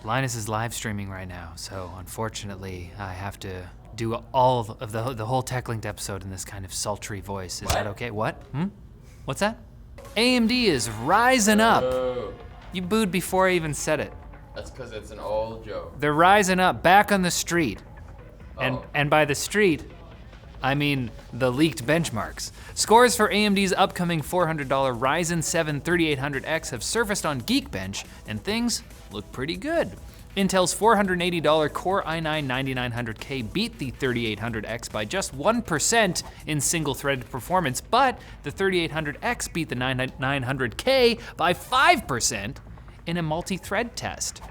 Linus is live streaming right now, so unfortunately I have to do all of the whole Techlinked episode in this kind of sultry voice. Is that okay? What? What's that? AMD is rising up. Oh. You booed before I even said it. That's because it's an old joke. They're rising up, back on the street. Oh. And by the street, I mean the leaked benchmarks. Scores for AMD's upcoming $400 Ryzen 7 3800X have surfaced on Geekbench, and things look pretty good. Intel's $480 Core i9-9900K beat the 3800X by just 1% in single-threaded performance, but the 3800X beat the 9900K by 5% in a multi-thread test.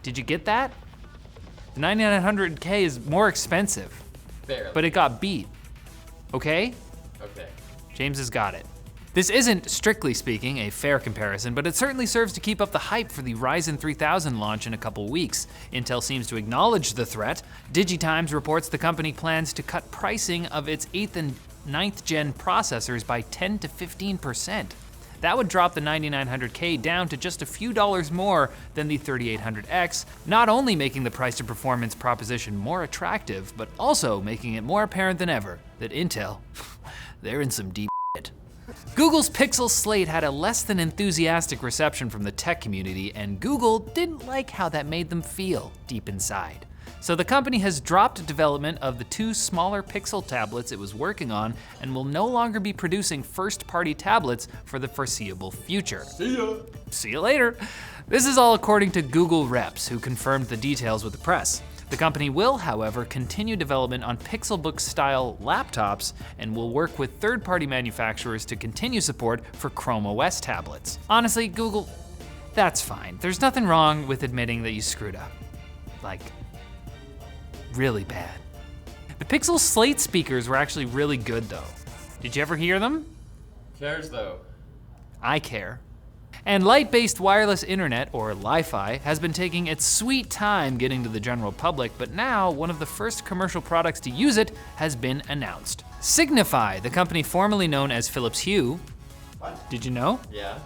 Did you get that? The 9900K is more expensive, Barely. but it got beat. Okay? Okay. James has got it. This isn't, strictly speaking, a fair comparison, but it certainly serves to keep up the hype for the Ryzen 3000 launch in a couple weeks. Intel seems to acknowledge the threat. DigiTimes reports the company plans to cut pricing of its 8th and 9th gen processors by 10 to 15%. That would drop the 9900K down to just a few dollars more than the 3800X, not only making the price to performance proposition more attractive, but also making it more apparent than ever that Intel, they're in some deep shit. Google's Pixel Slate had a less than enthusiastic reception from the tech community, and Google didn't like how that made them feel deep inside. So the company has dropped development of the 2 smaller Pixel tablets it was working on and will no longer be producing first-party tablets for the foreseeable future. See ya. See you later. This is all according to Google reps who confirmed the details with the press. The company will, however, continue development on Pixelbook-style laptops and will work with third-party manufacturers to continue support for Chrome OS tablets. Honestly, Google, that's fine. There's nothing wrong with admitting that you screwed up. Like, really bad. The Pixel Slate speakers were actually really good though. Did you ever hear them? Cares though. I care. And light-based wireless internet, or Li-Fi, has been taking its sweet time getting to the general public, but now one of the first commercial products to use it has been announced. Signify, the company formerly known as Philips Hue, What? did you know? Yeah.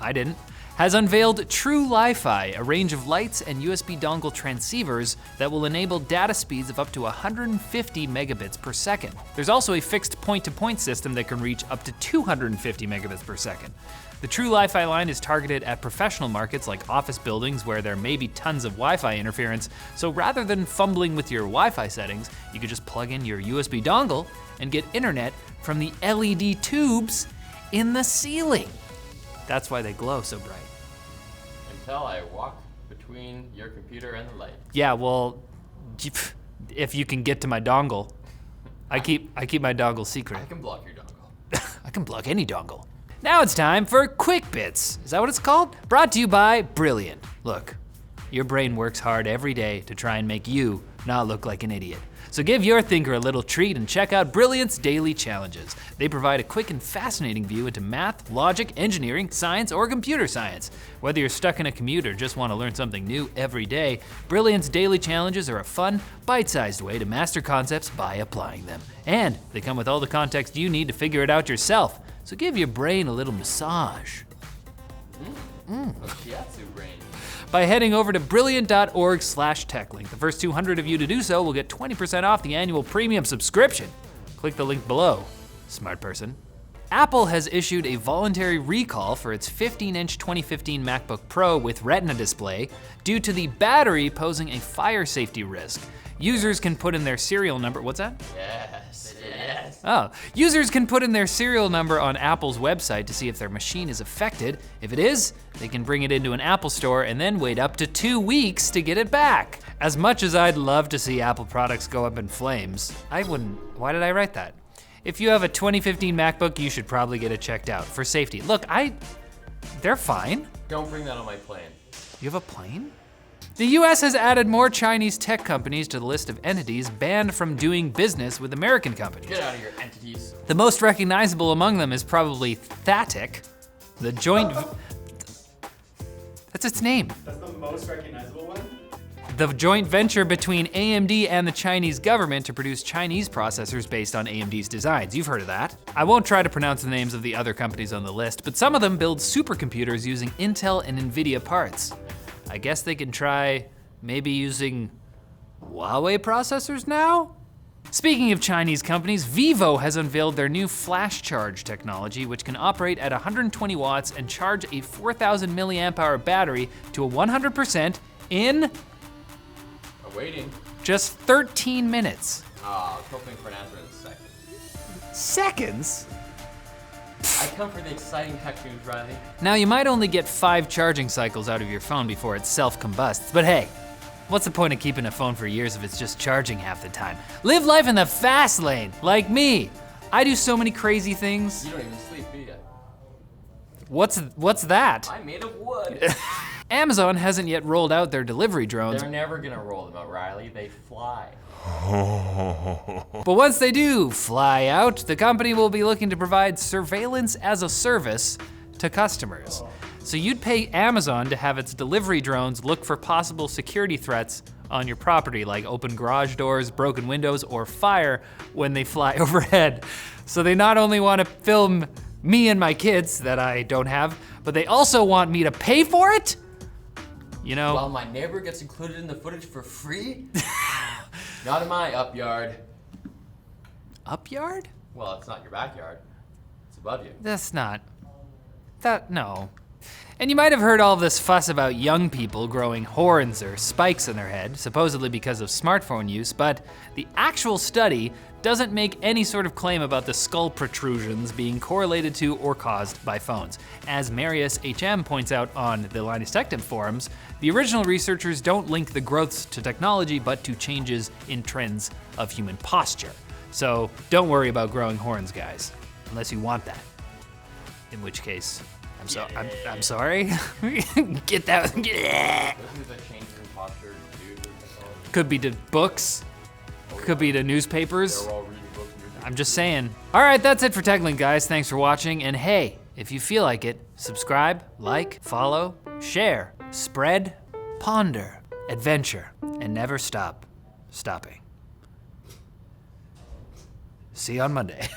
I didn't, has unveiled TrueLife I, a range of lights and USB dongle transceivers that will enable data speeds of up to 150 megabits per second. There's also a fixed point-to-point system that can reach up to 250 megabits per second. The TrueLife I line is targeted at professional markets like office buildings where there may be tons of Wi-Fi interference, so rather than fumbling with your Wi-Fi settings, you could just plug in your USB dongle and get internet from the LED tubes in the ceiling. That's why they glow so bright. Until I walk between your computer and the light. Yeah, well, if you can get to my dongle, I keep my dongle secret. I can block your dongle. I can block any dongle. Now it's time for Quick Bits. Is that what it's called? Brought to you by Brilliant. Look, your brain works hard every day to try and make you not look like an idiot. So give your thinker a little treat and check out Brilliant's daily challenges. They provide a quick and fascinating view into math, logic, engineering, science, or computer science. Whether you're stuck in a commute or just want to learn something new every day, Brilliant's daily challenges are a fun, bite-sized way to master concepts by applying them. And they come with all the context you need to figure it out yourself. So give your brain a little massage. A shiatsu brain. By heading over to brilliant.org/techlink. The first 200 of you to do so will get 20% off the annual premium subscription. Click the link below, smart person. Apple has issued a voluntary recall for its 15-inch 2015 MacBook Pro with Retina display due to the battery posing a fire safety risk. Users can put in their serial number, what's that? Yes. Yes. Oh, users can put in their serial number on Apple's website to see if their machine is affected. If it is, they can bring it into an Apple store and then wait up to 2 weeks to get it back. As much as I'd love to see Apple products go up in flames, I wouldn't. Why did I write that? If you have a 2015 MacBook, you should probably get it checked out for safety. Look, they're fine. Don't bring that on my plane. You have a plane? The US has added more Chinese tech companies to the list of entities banned from doing business with American companies. Get out of here, entities. The most recognizable among them is probably Thattic, the joint, that's its name. That's the most recognizable one? The joint venture between AMD and the Chinese government to produce Chinese processors based on AMD's designs. You've heard of that. I won't try to pronounce the names of the other companies on the list, but some of them build supercomputers using Intel and NVIDIA parts. I guess they can try maybe using Huawei processors now? Speaking of Chinese companies, Vivo has unveiled their new flash charge technology, which can operate at 120 watts and charge a 4,000 milliamp hour battery to a 100% in Waiting. just 13 minutes. I was hoping for an answer in seconds. Seconds? I come for the exciting tech news, Riley. Now you might only get 5 charging cycles out of your phone before it self-combusts, but hey, what's the point of keeping a phone for years if it's just charging half the time? Live life in the fast lane, like me. I do so many crazy things. You don't even sleep, do you? What's that? I'm made of wood. Amazon hasn't yet rolled out their delivery drones, They're never gonna roll them out, Riley. They fly. but once they do fly out, the company will be looking to provide surveillance as a service to customers. So you'd pay Amazon to have its delivery drones look for possible security threats on your property, like open garage doors, broken windows, or fire when they fly overhead. So they not only want to film me and my kids that I don't have, but they also want me to pay for it? You know? While my neighbor gets included in the footage for free? Not in my up yard. Up yard? Well, it's not your backyard. It's above you. That's not, no. And you might have heard all this fuss about young people growing horns or spikes in their head, supposedly because of smartphone use, but the actual study doesn't make any sort of claim about the skull protrusions being correlated to or caused by phones. As Marius HM points out on the Linus Tech Tip forums, the original researchers don't link the growths to technology, but to changes in trends of human posture. So don't worry about growing horns, guys, unless you want that. In which case, I'm sorry. Get that. Doesn't the changes in posture do with technology? Could be to books. Could be to newspapers. They're all reading books and reading. I'm just saying. All right, that's it for Techlinked, guys. Thanks for watching. And hey, if you feel like it, subscribe, like, follow, share, spread, ponder, adventure, and never stop stopping. See you on Monday.